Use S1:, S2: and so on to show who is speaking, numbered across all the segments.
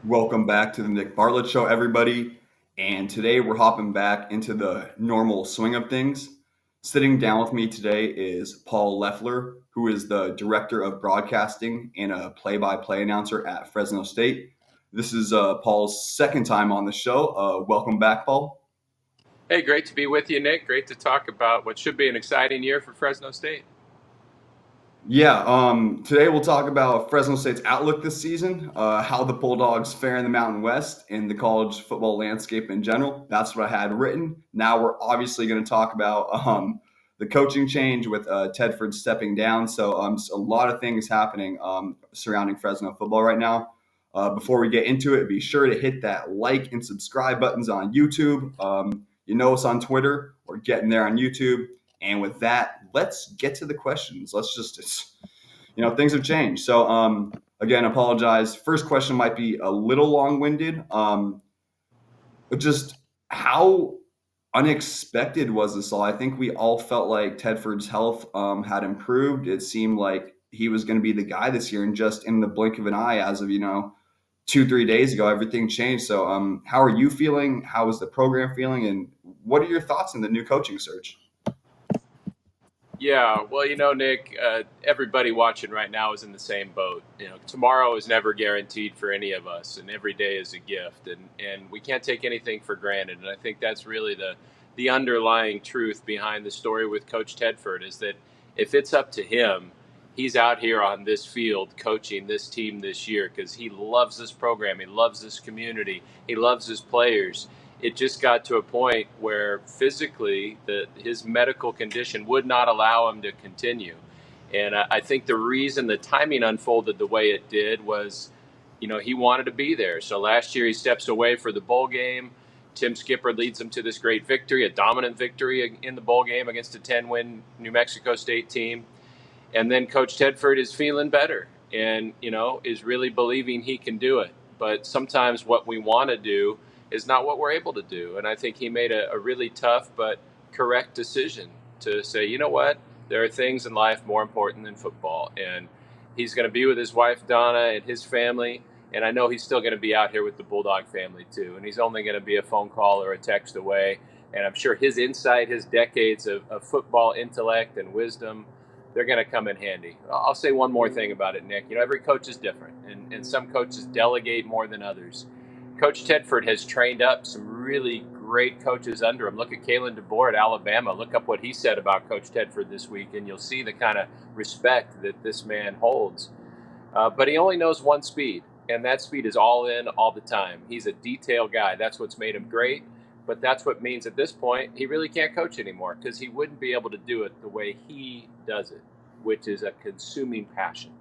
S1: Welcome back to the Nick Bartlett Show, everybody. And today we're hopping back into the normal swing of things. Sitting down with me today is Paul Loeffler, who is the director of broadcasting and a play by play announcer at Fresno State. This is Paul's second time on the show. Welcome back, Paul.
S2: Hey, great to be with you, Nick. Great to talk about what should be an exciting year for Fresno State.
S1: Yeah, today we'll talk about Fresno State's outlook this season, how the Bulldogs fare in the Mountain West, and the college football landscape in general. That's what I had written. Now we're obviously going to talk about the coaching change with Tedford stepping down. So a lot of things happening surrounding Fresno football right now. Before we get into it, be sure to hit that like and subscribe buttons on YouTube. You know us on Twitter. We're getting there on YouTube. And with that, let's get to the questions. Things have changed. So, again, apologize. First question might be a little long-winded. But just how unexpected was this all? I think we all felt like Tedford's health had improved. It seemed like he was going to be the guy this year, and just in the blink of an eye, as of 2-3 days ago, everything changed. So, how are you feeling? How is the program feeling? And what are your thoughts on the new coaching search?
S2: Yeah, well, Nick, everybody watching right now is in the same boat. Tomorrow is never guaranteed for any of us, and every day is a gift, and we can't take anything for granted. And I think that's really the underlying truth behind the story with Coach Tedford is that if it's up to him, he's out here on this field coaching this team this year because he loves this program, he loves this community, he loves his players. It just got to a point where physically his medical condition would not allow him to continue. And I think the reason the timing unfolded the way it did was, he wanted to be there. So last year he steps away for the bowl game. Tim Skipper leads them to this great victory, a dominant victory in the bowl game against a 10-win New Mexico State team. And then Coach Tedford is feeling better and, is really believing he can do it. But sometimes what we want to do is not what we're able to do. And I think he made a really tough but correct decision to say, you know what, there are things in life more important than football. And he's going to be with his wife, Donna, and his family. And I know he's still going to be out here with the Bulldog family, too. And he's only going to be a phone call or a text away. And I'm sure his insight, his decades of football intellect and wisdom, they're going to come in handy. I'll say one more thing about it, Nick. Every coach is different, and some coaches delegate more than others. Coach Tedford has trained up some really great coaches under him. Look at Kalen DeBoer at Alabama. Look up what he said about Coach Tedford this week, and you'll see the kind of respect that this man holds. But he only knows one speed, and that speed is all in all the time. He's a detail guy. That's what's made him great. But that's what means at this point he really can't coach anymore because he wouldn't be able to do it the way he does it, which is a consuming passion.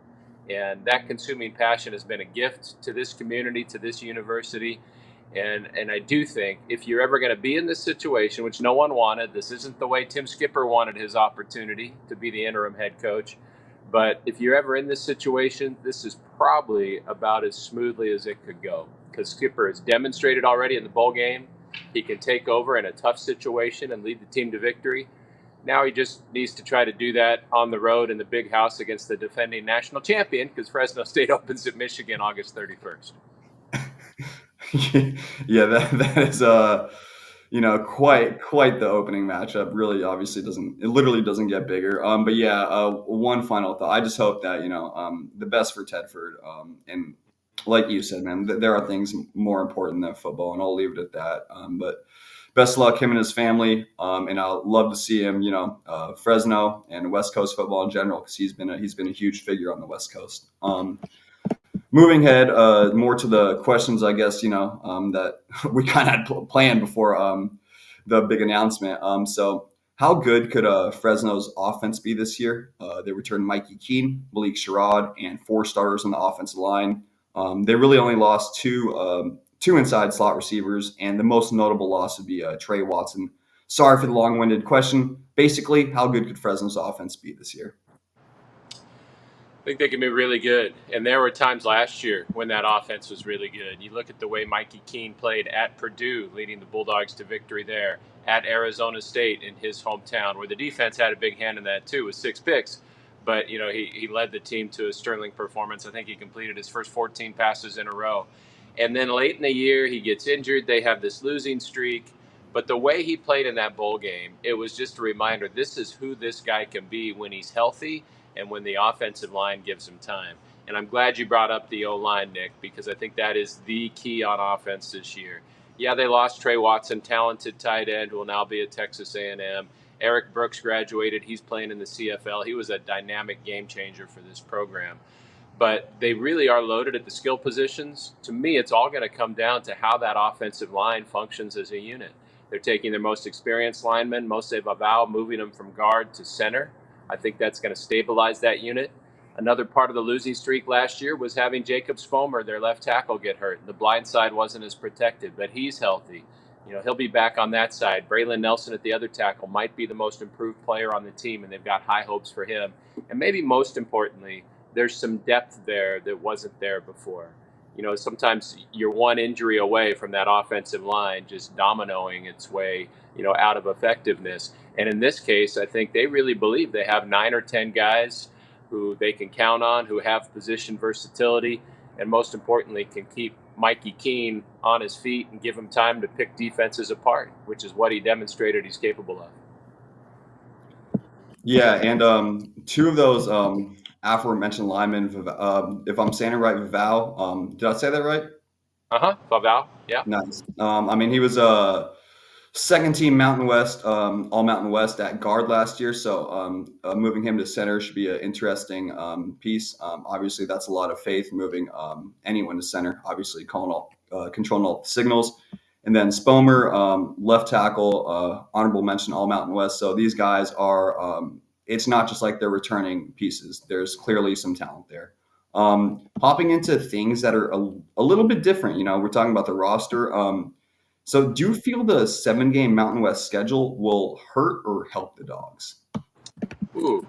S2: And that consuming passion has been a gift to this community, to this university. And I do think if you're ever going to be in this situation, which no one wanted, this isn't the way Tim Skipper wanted his opportunity to be the interim head coach. But if you're ever in this situation, this is probably about as smoothly as it could go because Skipper has demonstrated already in the bowl game he can take over in a tough situation and lead the team to victory. Now he just needs to try to do that on the road in the big house against the defending national champion because Fresno State opens at Michigan August 31st.
S1: Yeah, that is quite the opening matchup. Really, obviously literally doesn't get bigger. But yeah, one final thought. I just hope that the best for Tedford. And like you said, man, there are things more important than football, and I'll leave it at that. But best of luck him and his family. And I'll love to see him, Fresno and West Coast football in general because he's been a huge figure on the West Coast. Moving ahead, more to the questions, I guess, that we kind of had planned before the big announcement. So how good could Fresno's offense be this year? They returned Mikey Keene, Malik Sherrod, and 4 starters on the offensive line. They really only lost two inside slot receivers, and the most notable loss would be Trey Watson. Sorry for the long-winded question. Basically, how good could Fresno's offense be this year?
S2: I think they can be really good. And there were times last year when that offense was really good. You look at the way Mikey Keene played at Purdue, leading the Bulldogs to victory there, at Arizona State in his hometown, where the defense had a big hand in that too with 6 picks. But, he led the team to a sterling performance. I think he completed his first 14 passes in a row. And then late in the year, he gets injured. They have this losing streak. But the way he played in that bowl game, it was just a reminder this is who this guy can be when he's healthy and when the offensive line gives him time. And I'm glad you brought up the O-line, Nick, because I think that is the key on offense this year. Yeah, they lost Trey Watson, talented tight end who will now be at Texas A&M. Eric Brooks graduated. He's playing in the CFL. He was a dynamic game changer for this program. But they really are loaded at the skill positions. To me, it's all going to come down to how that offensive line functions as a unit. They're taking their most experienced linemen, Mose Vavao, moving them from guard to center. I think that's going to stabilize that unit. Another part of the losing streak last year was having Jacob Spomer, their left tackle, get hurt. The blind side wasn't as protected, but he's healthy. He'll be back on that side. Braylon Nelson at the other tackle might be the most improved player on the team, and they've got high hopes for him. And maybe most importantly, there's some depth there that wasn't there before. Sometimes you're one injury away from that offensive line just dominoing its way, out of effectiveness. And in this case, I think they really believe they have 9 or 10 guys who they can count on, who have position versatility, and most importantly, can keep Mikey Keene on his feet and give him time to pick defenses apart, which is what he demonstrated he's capable of.
S1: Yeah, and two of those aforementioned linemen, if I'm saying it right, Vavao, did I say that right?
S2: Vavao, yeah.
S1: Nice. He was second team Mountain West, all Mountain West at guard last year. So moving him to center should be an interesting piece. Obviously, that's a lot of faith moving anyone to center. Obviously, controlling all the signals. And then Spomer, left tackle, honorable mention, all Mountain West. So these guys are. It's not just like they're returning pieces. There's clearly some talent there. Popping into things that are a little bit different. We're talking about the roster. So do you feel the 7-game Mountain West schedule will hurt or help the Dogs?
S2: Ooh,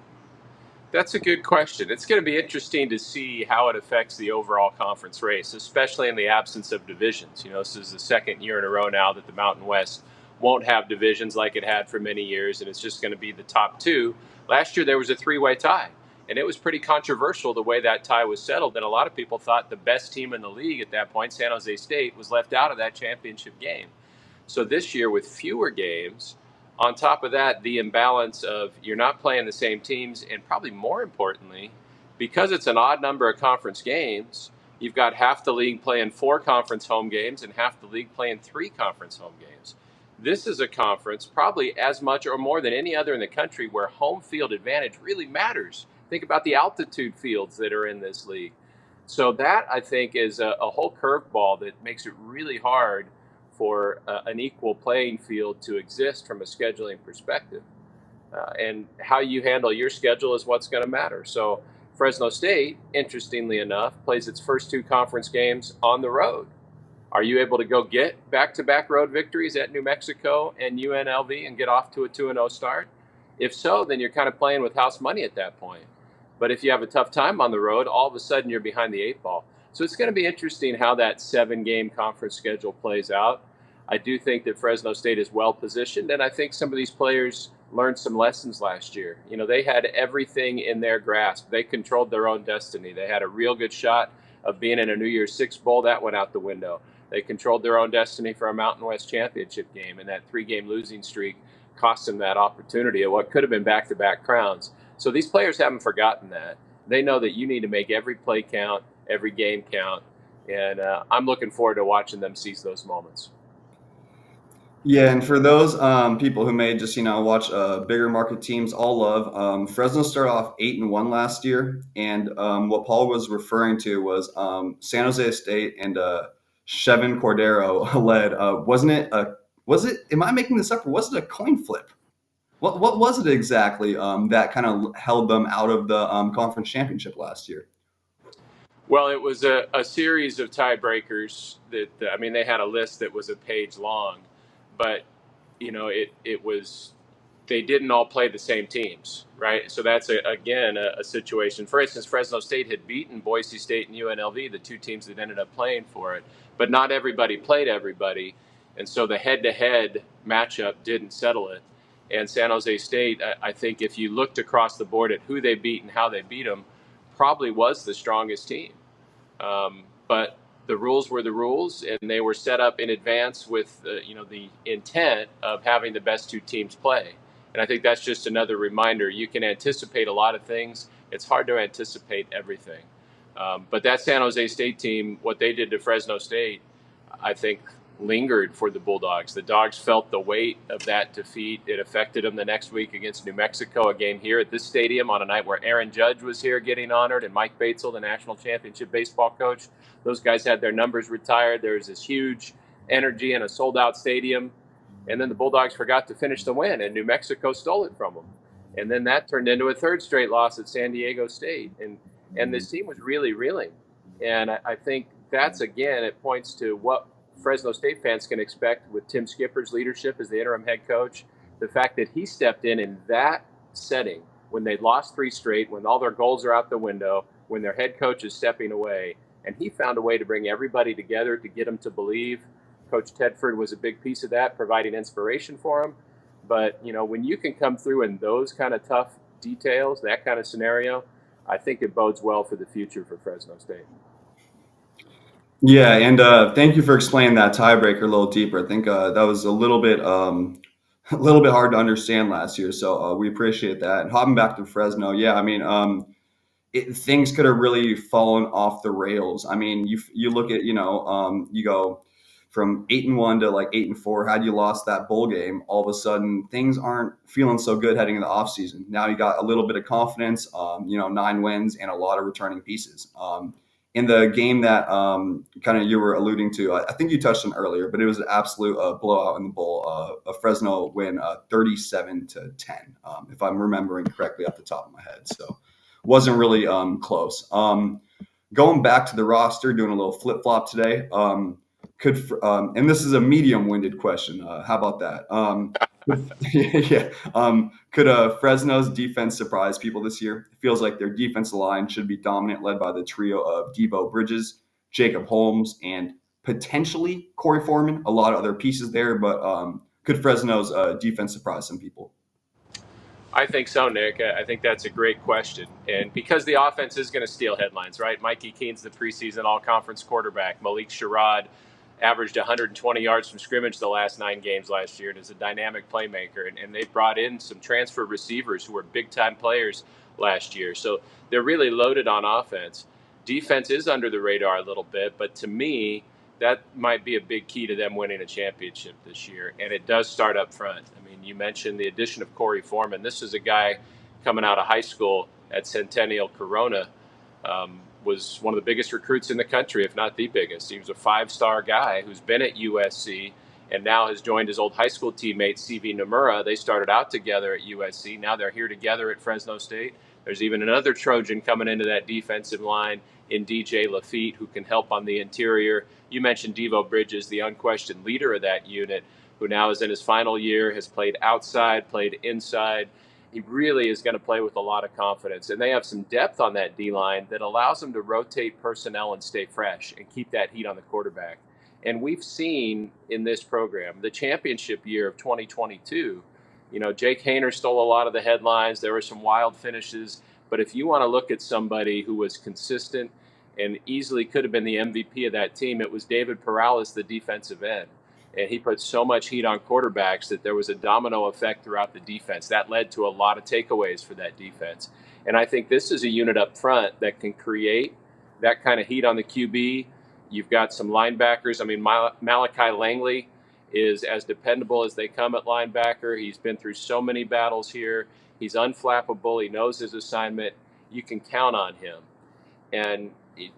S2: that's a good question. It's going to be interesting to see how it affects the overall conference race, especially in the absence of divisions. This is the second year in a row now that the Mountain West won't have divisions like it had for many years, and it's just going to be the top two. Last year there was a 3-way tie, and it was pretty controversial the way that tie was settled, and a lot of people thought the best team in the league at that point, San Jose State, was left out of that championship game. So this year with fewer games, on top of that, the imbalance of you're not playing the same teams, and probably more importantly, because it's an odd number of conference games, you've got half the league playing 4 conference home games and half the league playing 3 conference home games. This is a conference probably as much or more than any other in the country where home field advantage really matters. Think about the altitude fields that are in this league. So that, I think, is a whole curveball that makes it really hard for an equal playing field to exist from a scheduling perspective. And how you handle your schedule is what's going to matter. So Fresno State, interestingly enough, plays its first 2 conference games on the road. Are you able to go get back-to-back road victories at New Mexico and UNLV and get off to a 2-0 start? If so, then you're kind of playing with house money at that point. But if you have a tough time on the road, all of a sudden you're behind the 8 ball. So it's going to be interesting how that 7-game conference schedule plays out. I do think that Fresno State is well positioned, and I think some of these players learned some lessons last year. They had everything in their grasp. They controlled their own destiny. They had a real good shot of being in a New Year's Six Bowl. That went out the window. They controlled their own destiny for a Mountain West championship game, and that 3-game losing streak cost them that opportunity at what could have been back-to-back crowns. So these players haven't forgotten that. They know that you need to make every play count, every game count, and I'm looking forward to watching them seize those moments.
S1: Yeah, and for those people who may just watch bigger market teams, all love. Fresno started off 8-1 last year, and what Paul was referring to was San Jose State and Chevin Cordero led. Wasn't it? Was it? Am I making this up, or was it a coin flip? What was it exactly that kind of held them out of the conference championship last year?
S2: Well, it was a series of tiebreakers that they had a list that was a page long, but it was they didn't all play the same teams, right? So that's again a situation. For instance, Fresno State had beaten Boise State and UNLV, the 2 teams that ended up playing for it, but not everybody played everybody, and so the head-to-head matchup didn't settle it. And San Jose State, I think, if you looked across the board at who they beat and how they beat them, probably was the strongest team. But the rules were the rules, and they were set up in advance with the intent of having the best two teams play. And I think that's just another reminder. You can anticipate a lot of things. It's hard to anticipate everything. But that San Jose State team, what they did to Fresno State, I think lingered for the Bulldogs. The Dogs felt the weight of that defeat. It affected them the next week against New Mexico, a game here at this stadium on a night where Aaron Judge was here getting honored and Mike Batesel, the national championship baseball coach. Those guys had their numbers retired. There was this huge energy in a sold-out stadium. And then the Bulldogs forgot to finish the win, and New Mexico stole it from them. And then that turned into a third straight loss at San Diego State. And this team was really reeling. And I think that's, again, it points to what Fresno State fans can expect with Tim Skipper's leadership as the interim head coach. The fact that he stepped in that setting when they lost three straight, when all their goals are out the window, when their head coach is stepping away, and he found a way to bring everybody together to get them to believe. Coach Tedford was a big piece of that, providing inspiration for them. But, when you can come through in those kind of tough details, that kind of scenario, I think it bodes well for the future for Fresno State.
S1: Yeah, and thank you for explaining that tiebreaker a little deeper. I think that was a little bit hard to understand last year, so we appreciate that. And hopping back to Fresno, yeah, I mean, things could have really fallen off the rails. I mean, you look at you go from 8-1 to like 8-4. Had you lost that bowl game, all of a sudden things aren't feeling so good heading into the offseason. Now you got a little bit of confidence, 9 wins and a lot of returning pieces. In the game that kind of you were alluding to, I think you touched on earlier, but it was an absolute blowout in the bowl. A Fresno win 37-10, if I'm remembering correctly off the top of my head. So wasn't really close. Going back to the roster, doing a little flip flop today. And this is a medium-winded question. How about that? Could Fresno's defense surprise people this year? It feels like their defensive line should be dominant, led by the trio of Debo Bridges, Jacob Holmes, and potentially Corey Foreman. A lot of other pieces there, but could Fresno's defense surprise some people?
S2: I think so, Nick. I think that's a great question. And because the offense is going to steal headlines, right? Mikey Keene's the preseason all-conference quarterback. Malik Sherrod averaged 120 yards from scrimmage the last 9 games last year and is a dynamic playmaker. And they brought in some transfer receivers who were big-time players last year. So they're really loaded on offense. Defense is under the radar a little bit, but to me, that might be a big key to them winning a championship this year. And it does start up front. I mean, you mentioned the addition of Corey Foreman. This is a guy coming out of high school at Centennial Corona, was one of the biggest recruits in the country, if not the biggest. He was a 5-star guy who's been at USC and now has joined his old high school teammate, CV Nomura. They started out together at USC. Now they're here together at Fresno State. There's even another Trojan coming into that defensive line in DJ Lafitte, who can help on the interior. You mentioned Devo Bridges, the unquestioned leader of that unit, who now is in his final year, has played outside, played inside. He really is going to play with a lot of confidence. And they have some depth on that D-line that allows them to rotate personnel and stay fresh and keep that heat on the quarterback. And we've seen in this program, the championship year of 2022, Jake Hayner stole a lot of the headlines. There were some wild finishes. But if you want to look at somebody who was consistent and easily could have been the MVP of that team, it was David Perales, the defensive end. And he put so much heat on quarterbacks that there was a domino effect throughout the defense. That led to a lot of takeaways for that defense. And I think this is a unit up front that can create that kind of heat on the QB. You've got some linebackers. I mean, Malachi Langley is as dependable as they come at linebacker. He's been through so many battles here. He's unflappable. He knows his assignment. You can count on him. And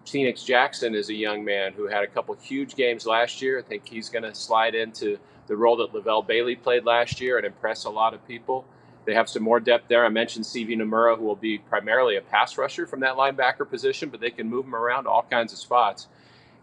S2: Phoenix Jackson is a young man who had a couple huge games last year. I think he's going to slide into the role that Lavelle Bailey played last year and impress a lot of people. They have some more depth there. I mentioned CV Nomura, who will be primarily a pass rusher from that linebacker position, but they can move him around all kinds of spots.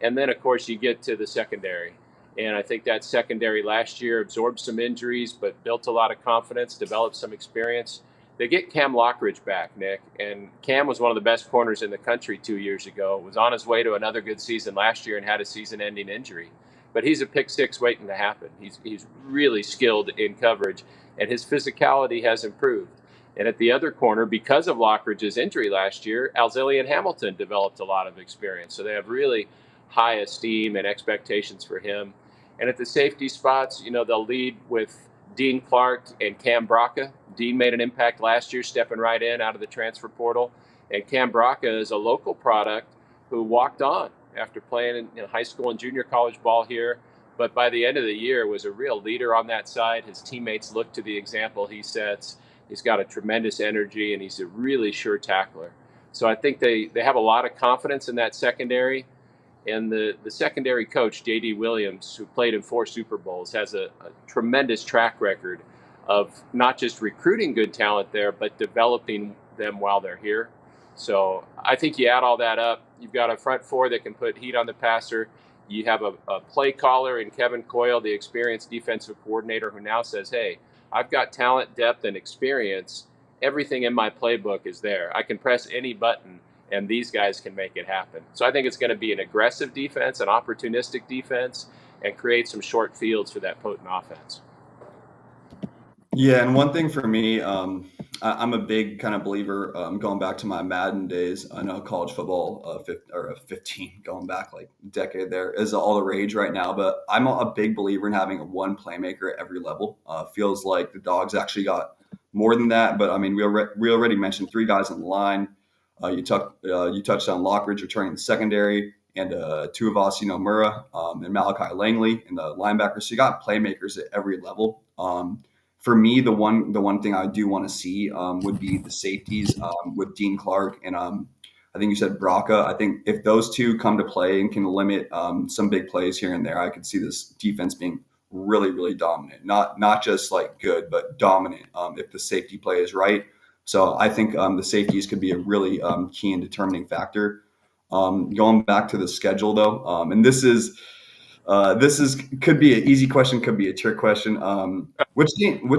S2: And then, of course, you get to the secondary. And I think that secondary last year absorbed some injuries, but built a lot of confidence, developed some experience. They get Cam Lockridge back, Nick, and Cam was one of the best corners in the country 2 years ago. Was on his way to another good season last year and had a season-ending injury. But he's a pick six waiting to happen. He's really skilled in coverage, and his physicality has improved. And at the other corner, because of Lockridge's injury last year, Alzillian Hamilton developed a lot of experience. So they have really high esteem and expectations for him. And at the safety spots, they'll lead with Dean Clark and Cam Braca. Dean made an impact last year, stepping right in out of the transfer portal. And Cam Braca is a local product who walked on after playing in high school and junior college ball here. But by the end of the year, was a real leader on that side. His teammates look to the example he sets. He's got a tremendous energy, and he's a really sure tackler. So I think they have a lot of confidence in that secondary. And the secondary coach, J.D. Williams, who played in 4 Super Bowls, has a tremendous track record of not just recruiting good talent there, but developing them while they're here. So I think you add all that up, you've got a front 4 that can put heat on the passer. You have a play caller in Kevin Coyle, the experienced defensive coordinator, who now says, hey, I've got talent, depth, and experience. Everything in my playbook is there. I can press any button, and these guys can make it happen. So I think it's going to be an aggressive defense, an opportunistic defense, and create some short fields for that potent offense.
S1: Yeah, and one thing for me, I'm a big kind of believer, going back to my Madden days. I know college football, 15, going back like a decade there, is all the rage right now. But I'm a big believer in having one playmaker at every level. Feels like the Dogs actually got more than that. But I mean, we already mentioned 3 guys on the line. You touched on Lockridge returning the secondary, and Tuivasa Murrah, and Malachi Langley in the linebackers. So you got playmakers at every level. For me, the one thing I do want to see would be the safeties, with Dean Clark and I think you said Braca. I think if those 2 come to play and can limit some big plays here and there, I could see this defense being really, really dominant. Not just like good, but dominant if the safety play is right. So I think the safeties could be a really key and determining factor. Going back to the schedule though, and this is could be an easy question, could be a trick question. Which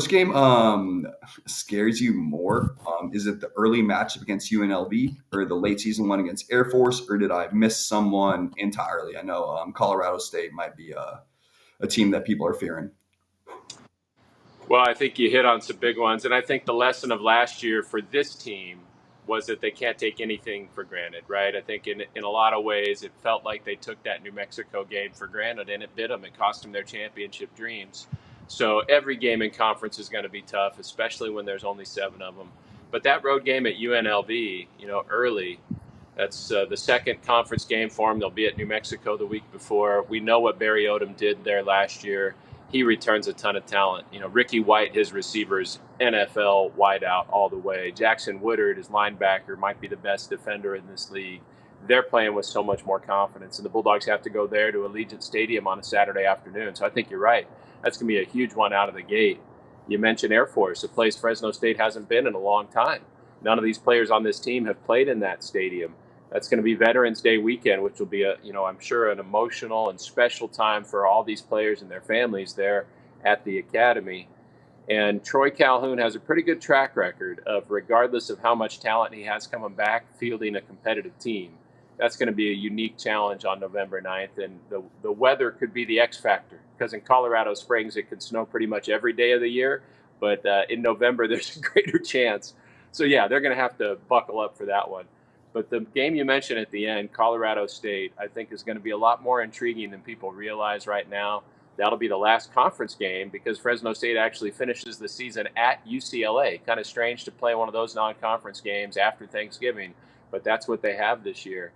S1: game scares you more? Is it the early matchup against UNLV or the late season one against Air Force, or did I miss someone entirely? I know Colorado State might be a team that people are fearing.
S2: Well, I think you hit on some big ones. And I think the lesson of last year for this team was that they can't take anything for granted, right? I think in a lot of ways, it felt like they took that New Mexico game for granted, and it bit them. It cost them their championship dreams. So every game in conference is going to be tough, especially when there's only 7 of them. But that road game at UNLV, early, that's the second conference game for them. They'll be at New Mexico the week before. We know what Barry Odom did there last year. He returns a ton of talent. Ricky White, his receivers, NFL wideout all the way. Jackson Woodard, his linebacker, might be the best defender in this league. They're playing with so much more confidence, and the Bulldogs have to go there to Allegiant Stadium on a Saturday afternoon. So I think you're right. That's going to be a huge one out of the gate. You mentioned Air Force, a place Fresno State hasn't been in a long time. None of these players on this team have played in that stadium. That's going to be Veterans Day weekend, which will be I'm sure an emotional and special time for all these players and their families there at the academy. And Troy Calhoun has a pretty good track record of, regardless of how much talent he has coming back, fielding a competitive team. That's going to be a unique challenge on November 9th. And the weather could be the X factor, because in Colorado Springs, it can snow pretty much every day of the year. But in November, there's a greater chance. So, yeah, they're going to have to buckle up for that one. But the game you mentioned at the end, Colorado State, I think is going to be a lot more intriguing than people realize right now. That'll be the last conference game, because Fresno State actually finishes the season at UCLA. Kind of strange to play one of those non-conference games after Thanksgiving, but that's what they have this year.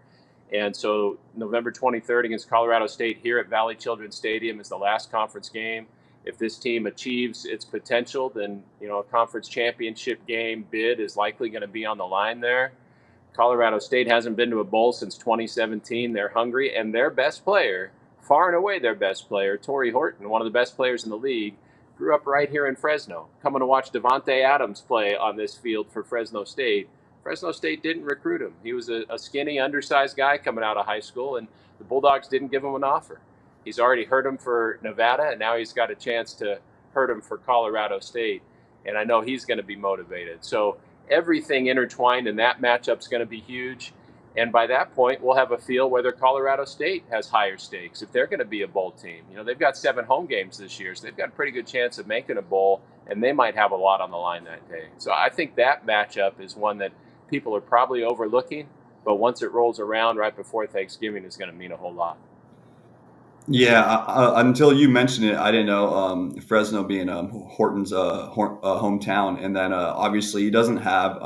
S2: And so November 23rd against Colorado State here at Valley Children's Stadium is the last conference game. If this team achieves its potential, then a conference championship game bid is likely going to be on the line there. Colorado State hasn't been to a bowl since 2017. They're hungry, and their best player, far and away their best player, Torrey Horton, one of the best players in the league, grew up right here in Fresno, coming to watch Devontae Adams play on this field for Fresno State. Fresno State didn't recruit him. He was a skinny, undersized guy coming out of high school, and the Bulldogs didn't give him an offer. He's already hurt him for Nevada, and now he's got a chance to hurt him for Colorado State, and I know he's going to be motivated. So everything intertwined in that matchup's going to be huge. And by that point, we'll have a feel whether Colorado State has higher stakes, if they're going to be a bowl team. They've got 7 home games this year, so they've got a pretty good chance of making a bowl, and they might have a lot on the line that day. So I think that matchup is one that people are probably overlooking, but once it rolls around right before Thanksgiving, is going to mean a whole lot.
S1: Yeah, until you mentioned it, I didn't know Fresno being Horton's hometown, and then obviously he doesn't have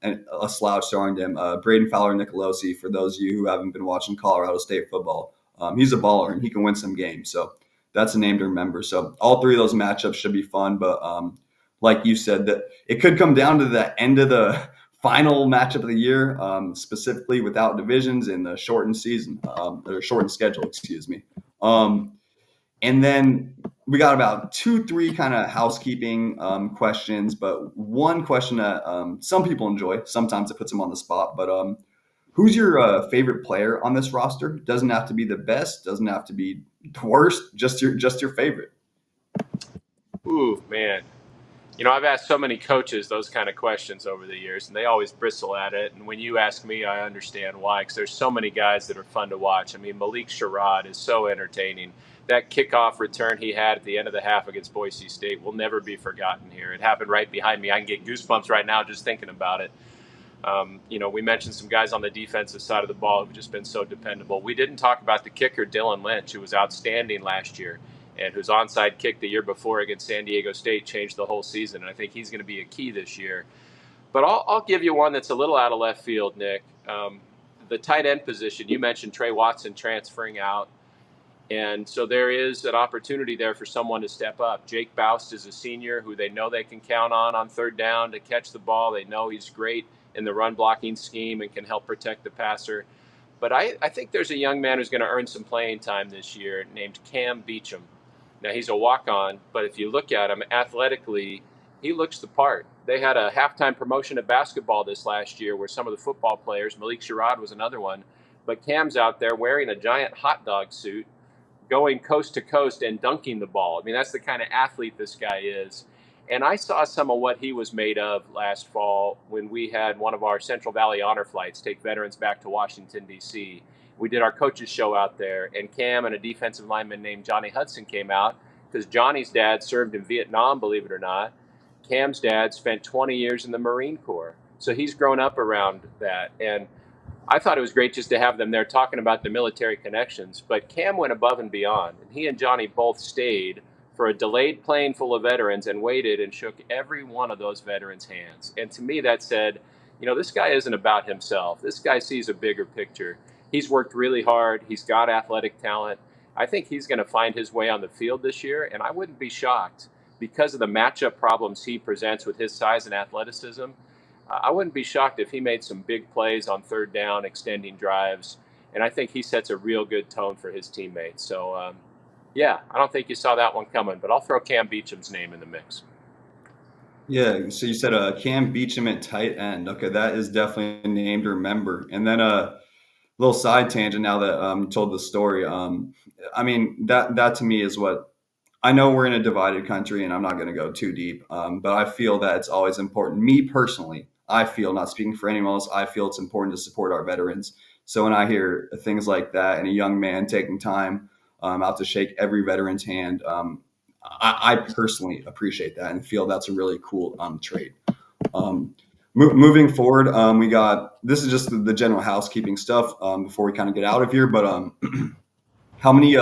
S1: a slouch throwing him. Braden Fowler Nicolosi, for those of you who haven't been watching Colorado State football, he's a baller and he can win some games. So that's a name to remember. So all three of those matchups should be fun, but like you said, that it could come down to the end of the final matchup of the year, specifically without divisions in the shortened season or shortened schedule, excuse me. Um, and then we got about two, three kind of housekeeping questions, but one question that some people enjoy. Sometimes it puts them on the spot, but who's your favorite player on this roster? Doesn't have to be the best, doesn't have to be the worst, just your favorite.
S2: Ooh, man. I've asked so many coaches those kind of questions over the years, and they always bristle at it. And when you ask me, I understand why, because there's so many guys that are fun to watch. I mean, Malik Sherrod is so entertaining. That kickoff return he had at the end of the half against Boise State will never be forgotten here. It happened right behind me. I can get goosebumps right now just thinking about it. We mentioned some guys on the defensive side of the ball who've just been so dependable. We didn't talk about the kicker, Dylan Lynch, who was outstanding last year and whose onside kick the year before against San Diego State changed the whole season. And I think he's going to be a key this year. But I'll give you one that's a little out of left field, Nick. The tight end position, you mentioned Trey Watson transferring out. And so there is an opportunity there for someone to step up. Jake Boust is a senior who they know they can count on third down to catch the ball. They know he's great in the run blocking scheme and can help protect the passer. But I think there's a young man who's going to earn some playing time this year named Cam Beecham. Now, he's a walk-on, but if you look at him athletically, he looks the part. They had a halftime promotion of basketball this last year where some of the football players, Malik Sherrod was another one, but Cam's out there wearing a giant hot dog suit, going coast to coast and dunking the ball. I mean, that's the kind of athlete this guy is. And I saw some of what he was made of last fall when we had one of our Central Valley honor flights take veterans back to Washington, D.C. We did our coaches show out there, and Cam and a defensive lineman named Johnny Hudson came out because Johnny's dad served in Vietnam, believe it or not. Cam's dad spent 20 years in the Marine Corps. So he's grown up around that. And I thought it was great just to have them there talking about the military connections, but Cam went above and beyond. And he and Johnny both stayed for a delayed plane full of veterans and waited and shook every one of those veterans' hands. And to me, that said, this guy isn't about himself. This guy sees a bigger picture. He's worked really hard. He's got athletic talent. I think he's going to find his way on the field this year, and I wouldn't be shocked because of the matchup problems he presents with his size and athleticism. I wouldn't be shocked if he made some big plays on third down, extending drives, and I think he sets a real good tone for his teammates. So, yeah, I don't think you saw that one coming, but I'll throw Cam Beecham's name in the mix.
S1: Yeah, so you said Cam Beecham at tight end. Okay, that is definitely a name to remember. And then a little side tangent now that you told the story. I mean, that to me is what I know. We're in a divided country, and I'm not going to go too deep, but I feel that it's always important. Me personally, I feel, not speaking for anyone else, I feel it's important to support our veterans. So when I hear things like that and a young man taking time out to shake every veteran's hand, I personally appreciate that and feel that's a really cool trait. Um, Moving forward, we got, this is just the general housekeeping stuff before we kind of get out of here. But how many,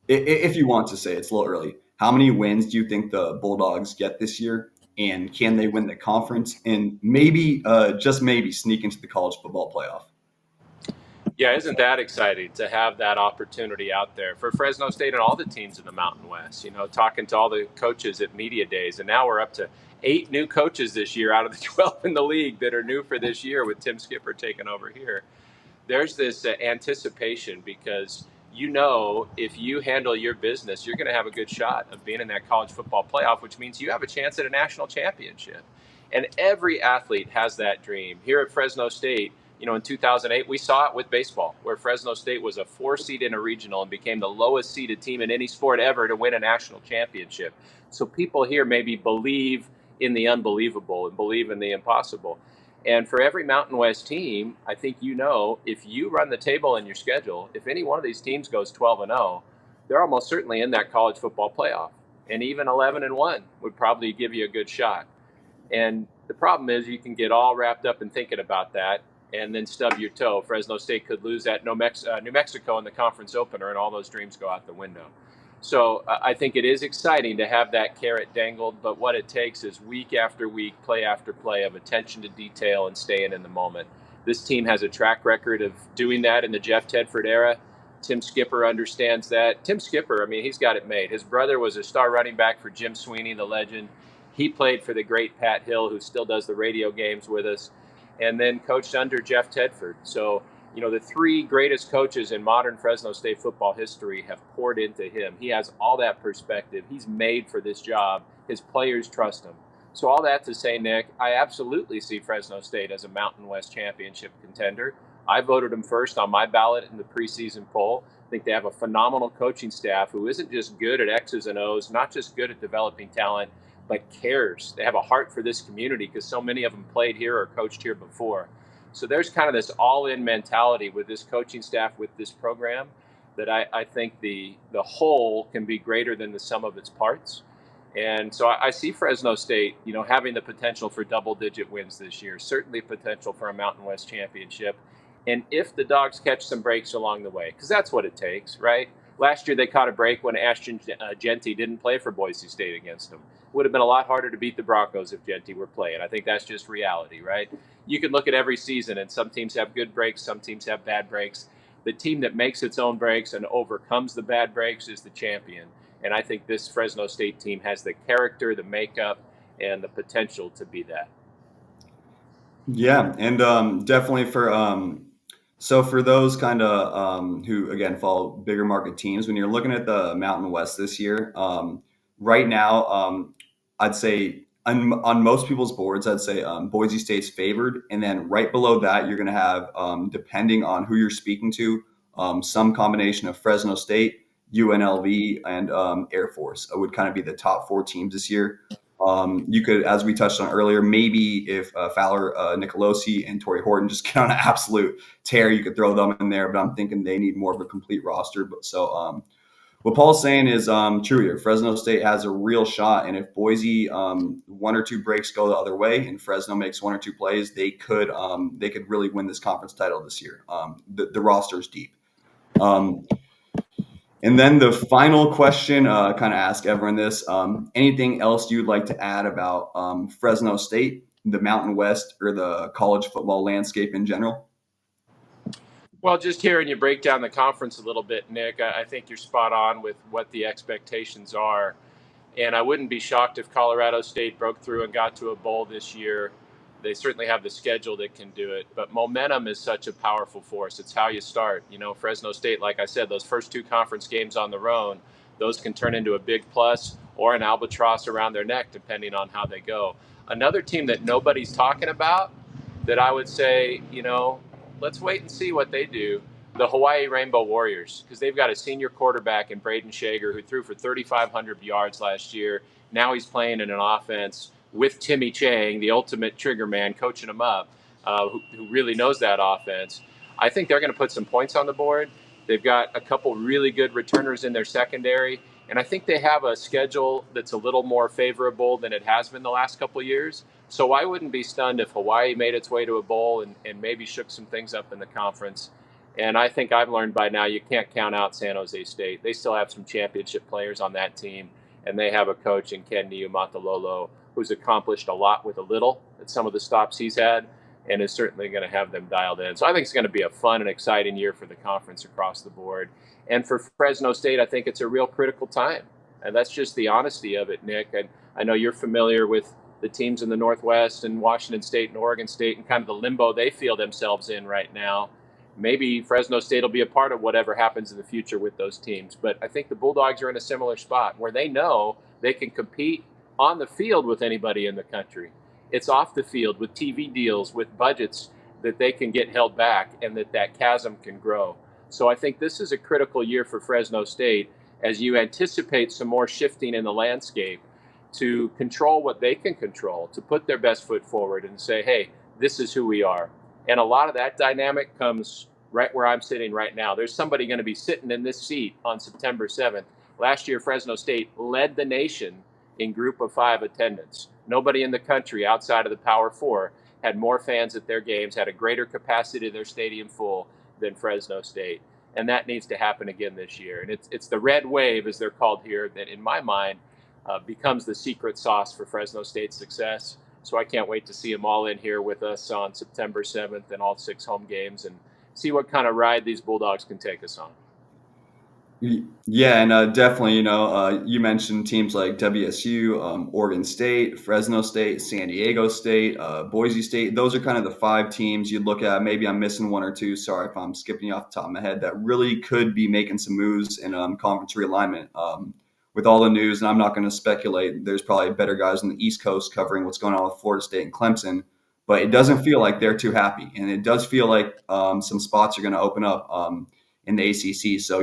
S1: if you want to say, it's a little early, how many wins do you think the Bulldogs get this year? And can they win the conference and maybe, just maybe, sneak into the college football playoff?
S2: Yeah, isn't that exciting to have that opportunity out there for Fresno State and all the teams in the Mountain West? Talking to all the coaches at media days, and now we're up to 8 new coaches this year out of the 12 in the league that are new for this year with Tim Skipper taking over here. There's this anticipation because if you handle your business, you're going to have a good shot of being in that college football playoff, which means you have a chance at a national championship. And every athlete has that dream. Here at Fresno State, in 2008, we saw it with baseball, where Fresno State was a 4 seed in a regional and became the lowest seeded team in any sport ever to win a national championship. So people here maybe believe in the unbelievable and believe in the impossible. And for every Mountain West team, I think if you run the table in your schedule, if any one of these teams goes 12-0, they're almost certainly in that college football playoff. And even 11-1 would probably give you a good shot. And the problem is you can get all wrapped up in thinking about that. and then stub your toe. Fresno State could lose at New Mexico in the conference opener, and all those dreams go out the window. So I think it is exciting to have that carrot dangled, but what it takes is week after week, play after play of attention to detail and staying in the moment. This team has a track record of doing that in the Jeff Tedford era. Tim Skipper understands that. Tim Skipper, I mean, he's got it made. His brother was a star running back for Jim Sweeney, the legend. He played for the great Pat Hill, who still does the radio games with us, and then coached under Jeff Tedford. So, you know, the three greatest coaches in modern Fresno State football history have poured into him. He has all that perspective. He's made for this job. His players trust him. So all that to say, Nick, I absolutely see Fresno State as a Mountain West championship contender. I voted them first on my ballot in the preseason poll. I think they have a phenomenal coaching staff who isn't just good at X's and O's, not just good at developing talent, but cares. They have a heart for this community because so many of them played here or coached here before. So there's kind of this all-in mentality with this coaching staff, with this program, that I think the whole can be greater than the sum of its parts. And so I see Fresno State, you know, having the potential for double-digit wins this year, certainly potential for a Mountain West championship. And if the Dogs catch some breaks along the way, because that's what it takes, right? Last year they caught a break when Ashton Genty didn't play for Boise State against them. It would have been a lot harder to beat the Broncos if Genty were playing. I think that's just reality, right? You can look at every season, and some teams have good breaks, some teams have bad breaks. The team that makes its own breaks and overcomes the bad breaks is the champion. And I think this Fresno State team has the character, the makeup, and the potential to be that.
S1: Yeah, and definitely for those kind of who again follow bigger market teams, when you're looking at the Mountain West this year, right now, I'd say on most people's boards, I'd say Boise State's favored, and then right below that, you're going to have, depending on who you're speaking to, some combination of Fresno State, UNLV, and Air Force would kind of be the top four teams this year. You could, as we touched on earlier, maybe if Fowler, Nicolosi, and Torrey Horton just get on an absolute tear, you could throw them in there. But I'm thinking they need more of a complete roster. But so what Paul's saying is true here. Fresno State has a real shot, and if Boise one or two breaks go the other way, and Fresno makes one or two plays, they could really win this conference title this year. The roster is deep. And then the final question, kind of ask everyone this: anything else you'd like to add about Fresno State, the Mountain West, or the college football landscape in general?
S2: Well, just hearing you break down the conference a little bit, Nick, I think you're spot on with what the expectations are. And I wouldn't be shocked if Colorado State broke through and got to a bowl this year. They certainly have the schedule that can do it, but momentum is such a powerful force. It's how you start. You know, Fresno State, like I said, those first two conference games on their own, those can turn into a big plus or an albatross around their neck, depending on how they go. Another team that nobody's talking about that I would say, you know, let's wait and see what they do. The Hawaii Rainbow Warriors, because they've got a senior quarterback in Braden Shager who threw for 3,500 yards last year. Now he's playing in an offense with Timmy Chang, the ultimate trigger man, coaching him up, who really knows that offense. I think they're going to put some points on the board. They've got a couple really good returners in their secondary, and I think they have a schedule that's a little more favorable than it has been the last couple of years. So I wouldn't be stunned if Hawaii made its way to a bowl and maybe shook some things up in the conference. And I think I've learned by now you can't count out San Jose State. They still have some championship players on that team, and they have a coach in Ken Niumatalolo who's accomplished a lot with a little at some of the stops he's had, and is certainly going to have them dialed in. So I think it's going to be a fun and exciting year for the conference across the board. And for Fresno State, I think it's a real critical time. And that's just the honesty of it, Nick. And I know you're familiar with the teams in the Northwest and Washington State and Oregon State and kind of the limbo they feel themselves in right now. Maybe Fresno State will be a part of whatever happens in the future with those teams. But I think the Bulldogs are in a similar spot where they know they can compete on the field with anybody in the country. It's off the field with TV deals, with budgets that they can get held back and that chasm can grow. So I think this is a critical year for Fresno State as you anticipate some more shifting in the landscape to control what they can control, to put their best foot forward and say, hey, this is who we are. And a lot of that dynamic comes right where I'm sitting right now. There's somebody going to be sitting in this seat on September 7th. Last year, Fresno State led the nation in group of five attendance. Nobody in the country outside of the Power Four had more fans at their games, had a greater capacity of their stadium full than Fresno State. And that needs to happen again this year. And it's the red wave, as they're called here, that in my mind becomes the secret sauce for Fresno State's success. So I can't wait to see them all in here with us on September 7th and all 6 home games and see what kind of ride these Bulldogs can take us on.
S1: Yeah, and definitely, you mentioned teams like WSU, Oregon State, Fresno State, San Diego State, Boise State. Those are kind of the 5 teams you'd look at. Maybe I'm missing 1 or 2. Sorry if I'm skipping you off the top of my head. That really could be making some moves in conference realignment. With all the news, and I'm not going to speculate, there's probably better guys on the East Coast covering what's going on with Florida State and Clemson, but it doesn't feel like they're too happy. And it does feel like some spots are going to open up. In the ACC. So,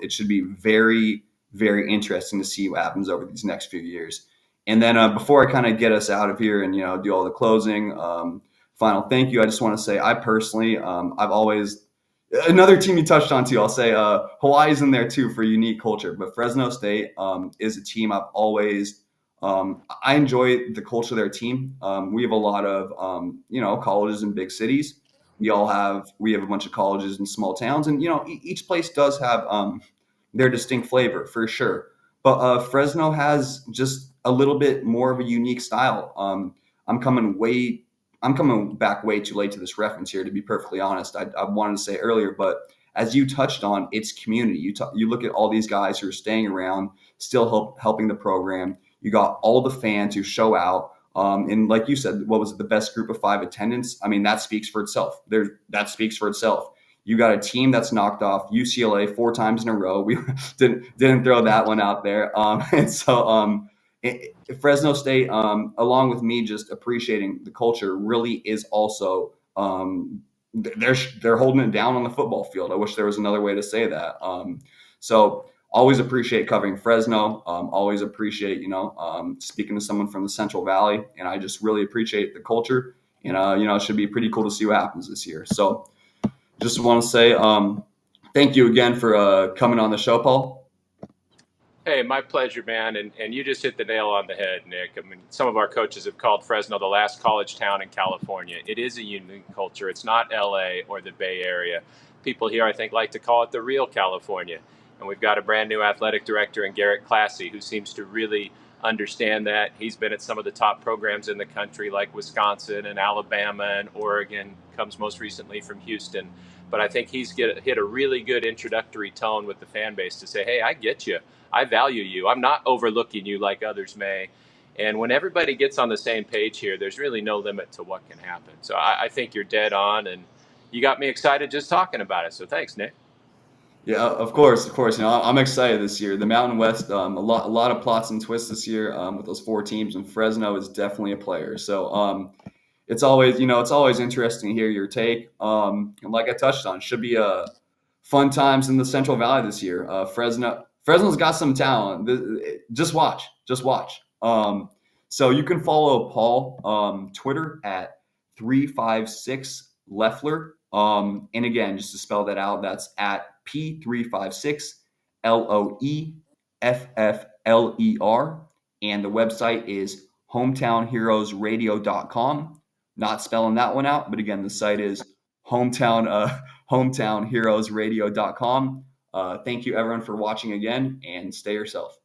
S1: it should be very, very interesting to see what happens over these next few years. And then before I kind of get us out of here and, do all the closing, final thank you, I just want to say I personally, I've always, another team you touched on too, I'll say Hawaii's in there too for unique culture, but Fresno State is a team I've always, I enjoy the culture of their team. We have a lot of, colleges in big cities. We have a bunch of colleges in small towns, and each place does have their distinct flavor for sure. But Fresno has just a little bit more of a unique style. I'm coming back way too late to this reference here, to be perfectly honest. I wanted to say earlier, but as you touched on, it's community. You look at all these guys who are staying around, still helping the program. You got all the fans who show out. And like you said, what was it, the best group of 5 attendance? I mean, that speaks for itself. That speaks for itself. You got a team that's knocked off UCLA 4 times in a row. We didn't throw that one out there. And so Fresno State, along with me just appreciating the culture, really is also they're holding it down on the football field. I wish there was another way to say that. So always appreciate covering Fresno. Always appreciate, speaking to someone from the Central Valley. And I just really appreciate the culture. And, it should be pretty cool to see what happens this year. So just want to say thank you again for coming on the show, Paul.
S2: Hey, my pleasure, man. And you just hit the nail on the head, Nick. I mean, some of our coaches have called Fresno the last college town in California. It is a unique culture. It's not LA or the Bay Area. People here, I think, like to call it the real California. And we've got a brand new athletic director in Garrett Classy who seems to really understand that. He's been at some of the top programs in the country like Wisconsin and Alabama and Oregon, comes most recently from Houston. But I think he's hit a really good introductory tone with the fan base to say, hey, I get you. I value you. I'm not overlooking you like others may. And when everybody gets on the same page here, there's really no limit to what can happen. So I think you're dead on, and you got me excited just talking about it. So thanks, Nick.
S1: Yeah, of course. I'm excited this year. The Mountain West, a lot of plots and twists this year with those 4 teams, and Fresno is definitely a player. So it's always interesting to hear your take. And like I touched on, should be fun times in the Central Valley this year. Fresno's got some talent. Just watch. So you can follow Paul Twitter at 356 Loeffler. And again, just to spell that out, that's at P356 LOEFFLER. And the website is hometownheroesradio.com. Not spelling that one out, but again, the site is hometownheroesradio.com. Thank you everyone for watching again, and stay yourself.